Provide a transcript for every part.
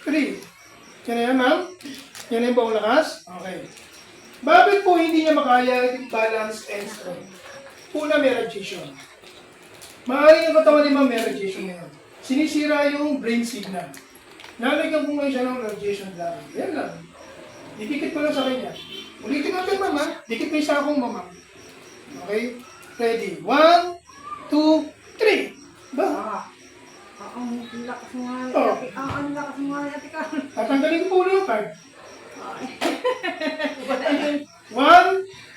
3. Yan na yan, ma'am? Yan na yung buong lakas? Okay. Bakit po hindi niya makaya yung balance and strength? Una, may radiation. Maaaring yung katawan ni ma'am may radiation ngayon. Sinisira yung brain signal. Nalagyan ko ngayon siya ng radiation therapy. Yan lang. Didikit ko lang sa kanya. Ulitin natin, ma'am, ha? Dikit na isa akong mamam. Okay? Ready? 1, 2, 3. Ba? Ang lakas mo nga. Oh. Ang lakas mo nga. Ate ka. Tatanggalin ko po ulo yung card. 1,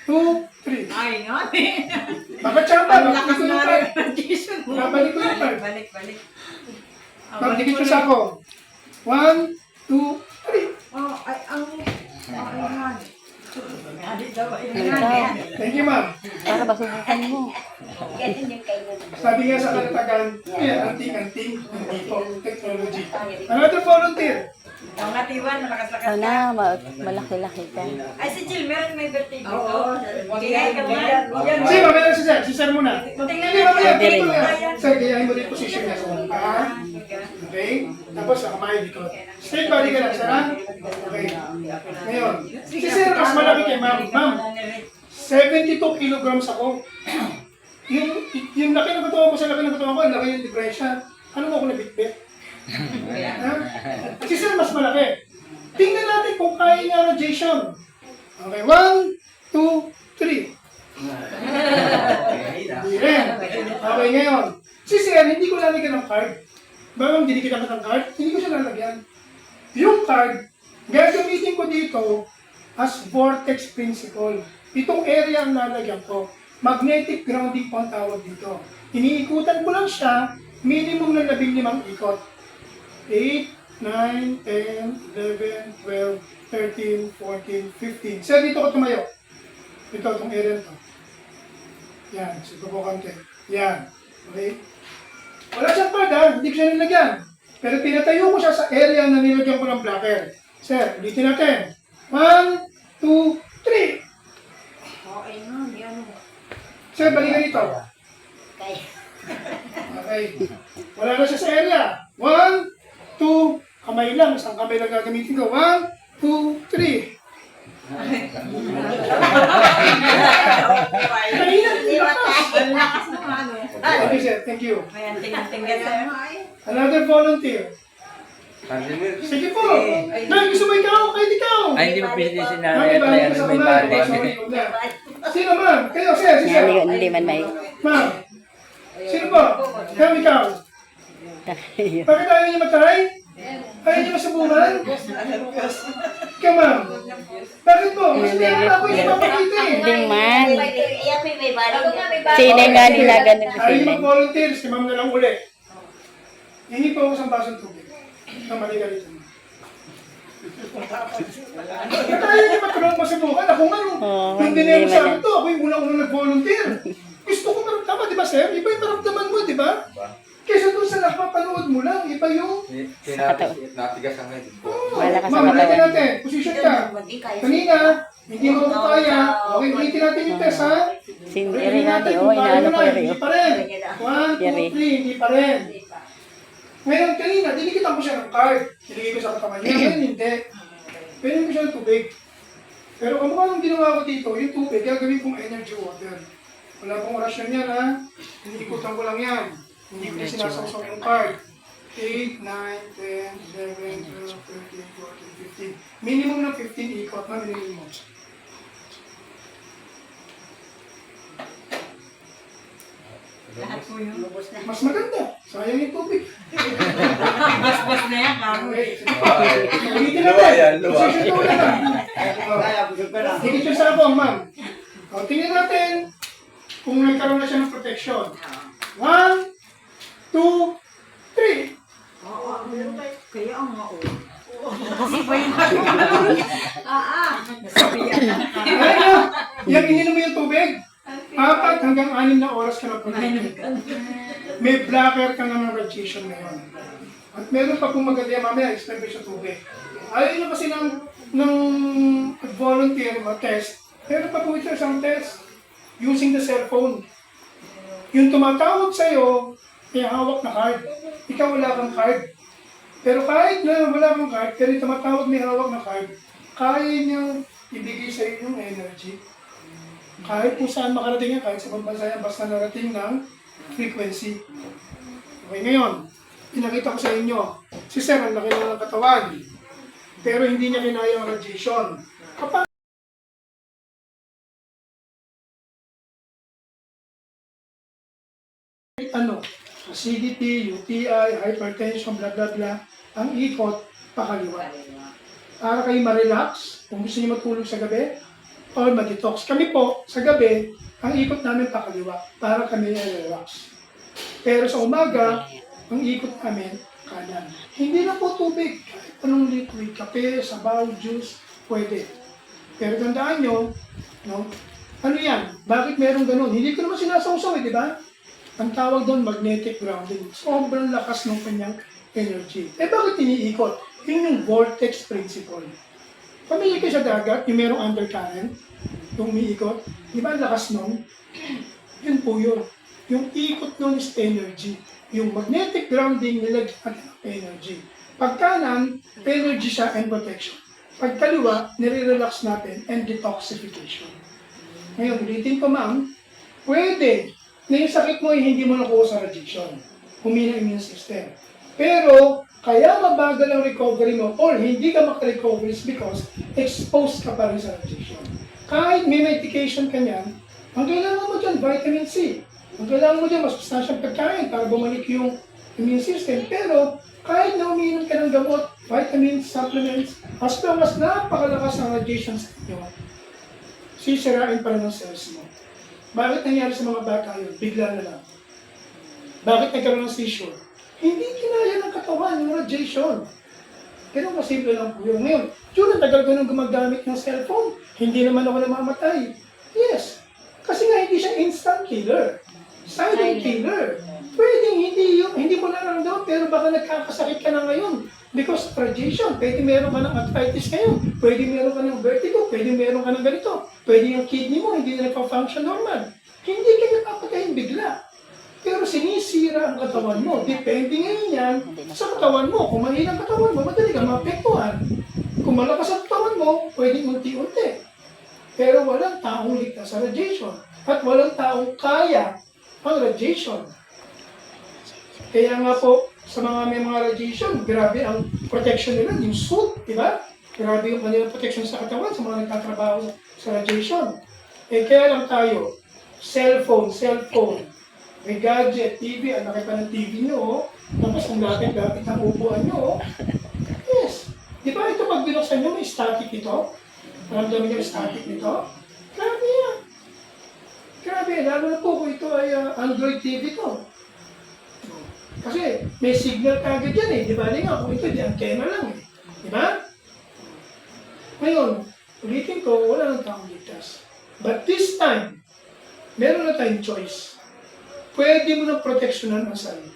2, 3. Ay, nga eh. Bakit siya ba? Ang Bakit lakas ko yung nga card? rin. Radiation mo. Babalik ko yung card. Balik. Magdikit ko sa ako. 1, 2, 3. Oh, ay, ang... Ay, nga. Thank you, ma'am. Para basubukan mo. Sabi nga sa kalatagan, anting-anting, hindi po technology. Another volunteer. Ang atiwan, malakas-lakas Sana, malaki-laki ka. Ay, si Jill, meron may birthday dito. Kaya ka ba? Sino, meron si Sir. Si Sir muna. Tingnan Hindi, mamaya, Pwede rin. tingnan mo yan. Sir, gayahin mo rin yung position niya sa mukha. Okay? Tapos, kamay dito. Straight body ka lang, Sir, ha? Okay. Ngayon, si Sir, mas malaki kay ma'am. Ma'am, 72 kilograms ako. Yung laki ng katawan ko sa laki ng katawan ko, ang laki yung diferensya. Ano mo ako nabitbit? Ha? Si Sir, mas malaki. Tingnan natin kung kaya niya radiation. Okay, 1, 2, 3. Hindi rin. Okay, ngayon. Si Sir, hindi ko lalagyan ng card. Bawang dinikitan ka ng card, hindi ko siya lalagyan. Yung card, gagamitin ko dito as vortex principle. Itong area ang lalagyan ko. Magnetic grounding po ang tawag dito. Iniikutan ko lang siya, minimum ng 15 ikot. 8, 9, 10, 11, 12, 13, 14, 15. Sir, dito ko tumayo. Ito, itong area to. Yan, subukan ko. Yan. Okay? Wala siyang pad, ha? Hindi ko siya nilagyan. Pero pinatayo ko siya sa area na nilagyan ko ng blocker. Sir, ulitin natin. 1, 2, 3. Okay nga, hindi ano. Sir, balikan dito. Okay. Wala na siya sa area. 1, 2, kamay lang. Isang kamay lang gagamitin ko. 1, 2, 3. Ang lakas mo nga, ano. Thank you, sir. Thank you. May anting-anting ka, sir. Another volunteer. Sige po. Nay, gusto mo ikaw? Kahit ikaw. Ay, hindi mo pwede si Ma'am, nanay at ibalik may ko sa may kamay. bali. Sorry, huwag na. Sino, ma'am? Kayo, sir. Si sir. Hindi man may... Ma'am. Sino po? Ma'am, ikaw. Bakit ayaw niyo matry? Ayaw niyo masubukan? Ikaw, ma'am. Bakit po? Kasi kaya ako yung mapakita eh. Hindi man. Sino nga ginaganon ko Ayaw sila? mag-volunteer. Si ma'am na lang uli. Hingi po ako sa basong tubig. Na mali ka dito. Ba't ayaw niyo matulong masubukan? Ako nga nung hindi dinero sa man. akin to, ako yung unang-unang nag-volunteer. Gusto ko maramdaman, di ba sir? Iba yung maramdaman mo, di ba? Kesa doon sa napapanood mo lang, iba yung... Natigas ang ngayon. Wala ka sa Ma'am, ulitin katawan. natin. Position ka. Kanina, hindi mo kaya. Okay, ulitin natin yung test, ha? Eri natin, oh, inaano ko Eri. Hindi pa rin. 1, 2, Eri. 3, hindi pa rin. Ngayon, kanina, dinikitan ko siya ng card. Niligay ko sa katawan niya. Ngayon, hindi. Pwede ko siya ng tubig. Pero kung anong ginawa ko dito, yung tubig, gagawin kong energy water. Wala pong orasyon yan, ha? Iniikutan ko lang yan. Hindi ko sinasawsaw yung card. 8, 9, 10, 11, 12, 13, 14, 15. Minimum ng 15 ikot na minimum. Lahat po yun. Mas maganda. Sayang yung tubig. Bas-bas na yan, kamo. Okay, sige pa. Ulitin natin. Position ko ulit lang. Higit yung sa abong, ma'am. O, tingnan natin kung nagkaroon na siya ng protection. 1, 2, 3. Oo, kaya ang mao. Kasi ba yung Ayun na. Yan, ininom mo yung tubig. 4 hanggang 6 na oras ka na protected. May blocker ka na ng radiation ngayon. At meron pa pong maganda yan, mamaya, explain ko sa tubig. Ayaw nyo kasi ng volunteer test. Meron pa po ito isang test using the cellphone. Yung tumatawag sa'yo, may hawak na card. Ikaw wala kang card. Pero kahit na wala kang card, pero yung tumatawag may hawak na card, kaya niyang ibigay sa iyo yung energy. Kahit kung saan makarating yan, kahit sa bansa yan, basta narating ng frequency. Okay, ngayon, pinakita ko sa inyo, si Sir, ang laki ng katawan, pero hindi niya kinaya ang radiation. Kapag acidity, UTI, hypertension, blah blah blah, ang ikot, pakaliwa. Para kayo ma-relax, kung gusto niyo matulog sa gabi, or mag-detox. Kami po, sa gabi, ang ikot namin pakaliwa, para kami relax. Pero sa umaga, ang ikot namin, kanan. Hindi na po tubig, kahit anong liquid, kape, sabaw, juice, pwede. Pero tandaan nyo, no? Ano yan? Bakit meron ganun? Hindi ko naman sinasawsaw di ba? Ang tawag doon, magnetic grounding. Sobrang lakas ng kanyang energy. Eh bakit iniikot? Yun yung vortex principle. Pamili kayo sa dagat, yung merong undercurrent, yung umiikot, di ba ang lakas nun? Yun po yun. Yung ikot nun is energy. Yung magnetic grounding nilagyan ng energy. Pag kanan, energy siya and protection. Pag kaliwa, nire-relax natin and detoxification. Ngayon, ulitin ko ma'am, pwede na yung sakit mo ay hindi mo nakuha sa radiation. Humina ang immune system. Pero, kaya mabagal ang recovery mo or hindi ka makarecover is because exposed ka pa rin sa radiation. Kahit may medication ka niyan, ang kailangan mo dyan, vitamin C. Ang kailangan mo dyan, mas sustansyang pagkain para bumalik yung immune system. Pero, kahit na umiinom ka ng gamot, vitamins, supplements, as long as napakalakas ang radiation sa inyo, sisirain pa rin ang cells mo. Bakit nangyari sa mga bata yun? Bigla na lang. Bakit nagkaroon ng seizure? Hindi kinaya ng katawan yung radiation. Pero kasimple lang po yun. Ngayon, yun ang tagal ko nang gumagamit ng cellphone. Hindi naman ako namamatay. Yes. Kasi nga hindi siya instant killer. Silent killer. Pwedeng hindi mo nararamdaman pero baka nagkakasakit ka na ngayon. Because of radiation, pwede meron ka ng arthritis ngayon, pwede meron ka ng vertigo, pwede meron ka ng ganito, pwede yung kidney mo hindi na nagpa-function normal. Hindi ka napapatayin bigla. Pero sinisira ang katawan mo. Depende ngayon yan sa katawan mo. Kung mahina ang katawan mo, madali ka maapektuhan. Kung malakas ang katawan mo, pwedeng unti-unti. Pero walang taong ligtas sa radiation. At walang taong kaya ang radiation. Kaya nga po, sa may mga radiation, grabe ang protection nila, yung suit, di ba? Grabe yung kanilang protection sa katawan sa mga nagtatrabaho sa radiation. Eh kaya lang tayo, cellphone, may gadget, TV, ang laki pa ng TV nyo, oh. Tapos ang lapit-lapit ang upuan nyo, oh. Yes. Di ba ito pag binuksan nyo, may static ito? Maramdamin nyo yung static nito? Grabe yan. Grabe, lalo na po kung ito ay Android TV to. Kasi may signal kagad yan eh. Di ba? Nga, kung ito, di antena lang eh. Di ba? Ngayon, ulitin ko, wala nang taong ligtas. But this time, meron na tayong choice. Pwede mo nang proteksyonan ang sarili.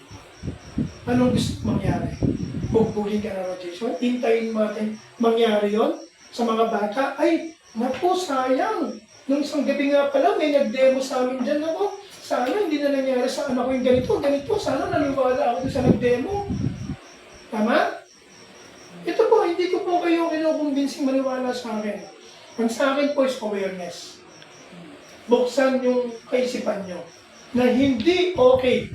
Anong gusto mangyari? Bugbugin ka na radiation? Hintayin mo natin mangyari yon sa mga bata? Ay, naku, sayang. Nung isang gabi nga pala, may nag-demo sa amin dyan ako. Sana hindi na nangyari sa anak ko yung ganito. Sana naniwala ako sa nag-demo. Tama? Ito po, hindi ko po kayo kinukumbinsing maniwala sa akin. Ang sa akin po is awareness. Buksan yung kaisipan nyo na hindi okay.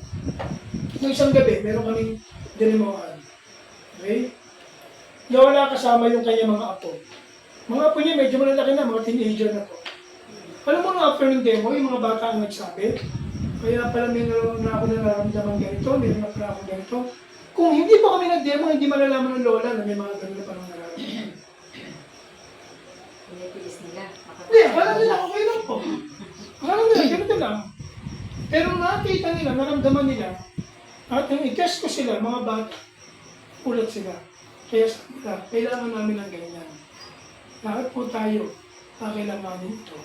Nung isang gabi, meron kaming dinemohan. Okay? Nawala kasama yung kanya mga apo. Mga apo niya medyo malalaki na, mga teenager na po. Alam mo nga after ng demo, yung mga bata ang nagsabi, kaya pala may naroon na ako nararamdaman ganito, may naroon na ako ganito. Kung hindi pa kami nag-demo, hindi malalaman ng lola na may mga ganito na parang nararamdaman. Pinitiis nila. Hindi, akala nila okay lang po. Akala nila, ganito lang. Pero nakita nila, naramdaman nila, at yung i-test ko sila, mga bata, ulat sila. Kaya sabi nila, kailangan namin ng ganyan. Lahat po tayo, kailanganin ito.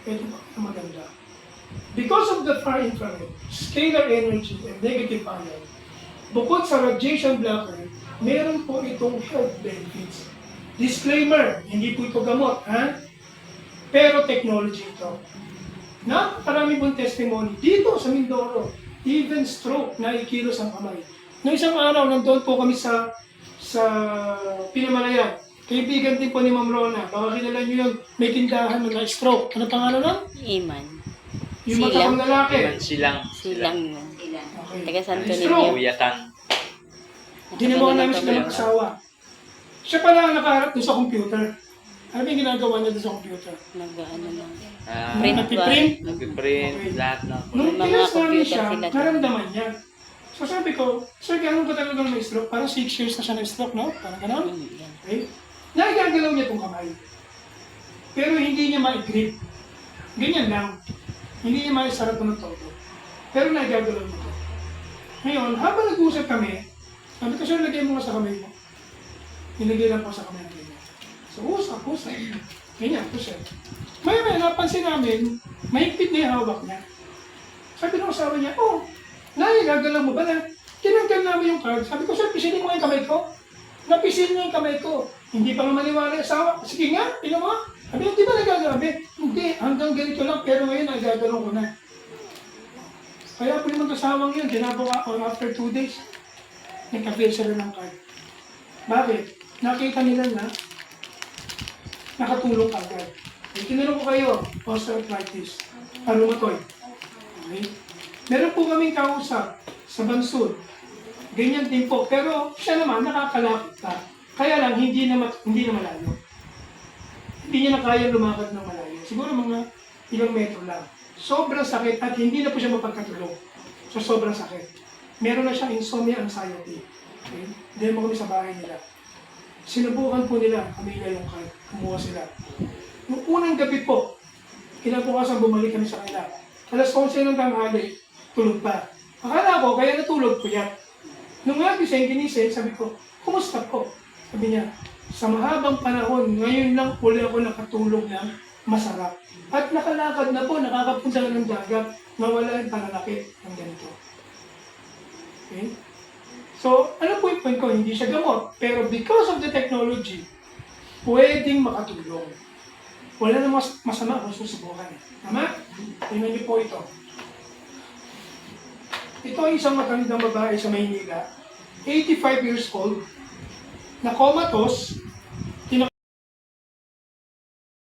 Ito pa maganda. Because of the far infrared, scalar energy, and negative ion, bukod sa radiation blocker, meron po itong health benefits. Disclaimer, hindi po ito gamot, ha? Pero technology ito. Napakarami pong testimony dito sa Mindoro, even stroke, naikilos ang kamay. Noong isang araw, nandoon po kami sa sa Pinamalayan. Kaibigan din po ni Ma'am Rona. Baka kilala niyo yun. May tindahan na na-stroke. Ano pangalan lang? Iman. Yung matapang lalaki. Silang. Silang yun. Okay. Taga Santo Na-stroke. Niño. Kuyatan. Ginawa namin sila ng asawa. Siya pala ang nakaharap doon sa computer. Ano ba yung ginagawa niya doon sa computer? Nag-ano lang. Print. Nagpiprint. Nag-print. Lahat ng Nung Mga tinas namin computer siya, sila. naramdaman niya. So sabi ko, sir, gano'n ba talagang may stroke? Parang 6 years na siya na-stroke, no? Parang gano'n. Yan. Okay? Nagagalaw niya itong kamay. Pero hindi niya ma-grip. Ganyan lang. Hindi niya maisarap ng todo. Pero nagagalaw niya ito. Ngayon, habang nag-usap kami, sabi ko, sir, lagay mo nga sa kamay mo. Nilagay lang po sa kamay ng ganyan. So, usap. Ganyan po siya. Maya, napansin namin, mahigpit na yung hawak niya. Sabi ng asawa niya, oh, nagagalaw mo ba na? Tinanggal namin yung card. Sabi ko, sir, pisilin mo yung kamay ko. Napisil niya yung kamay ko. Hindi pa nga maniwala yung asawa. Sige nga, tingnan mo. Sabi, hindi ba nagagalabi? Hindi, hanggang ganito lang, pero ngayon nagagalaw ko na. Kaya po yung mag-asawang yun, ginabawa or after 2 days, nagka-fill sila ng card. Bakit? Nakita nila na nakatulong agad. Eh, tinanong ko kayo, osteoarthritis, rheumatoid. Okay? Meron po kaming kausap sa Bansud. Ganyan din po. Pero siya naman, nakakalapit pa. Kaya lang, hindi na malayo. Hindi niya na kaya lumakad ng malayo. Siguro mga ilang metro lang. Sobrang sakit at hindi na po siya mapagkatulog. So, sobrang sakit. Meron na siya insomnia anxiety. Okay? Dahil mo kami sa bahay nila. Sinubukan po nila, kamila yung card. Kumuha sila. Noong unang gabi po, kinabukasan bumalik kami sa kanila. Alas 11 ng tanghali, tulog pa. Akala ko, kaya natulog ko yan. Nung nga ginising, sabi ko, kumusta po? Sabi niya, sa mahabang panahon, ngayon lang uli ako nakatulog ng masarap. At nakalakad na po, nakakapunta na ng dagat, nawala yung pananakit ng ganito. Okay? So, ano po yung point ko? Hindi siya gamot. Pero because of the technology, pwedeng makatulong. Wala na masama kung susubukan. Tama? Tingnan niyo po ito. Ito ay isang matandang babae sa Maynila, 85 years old, na comatose,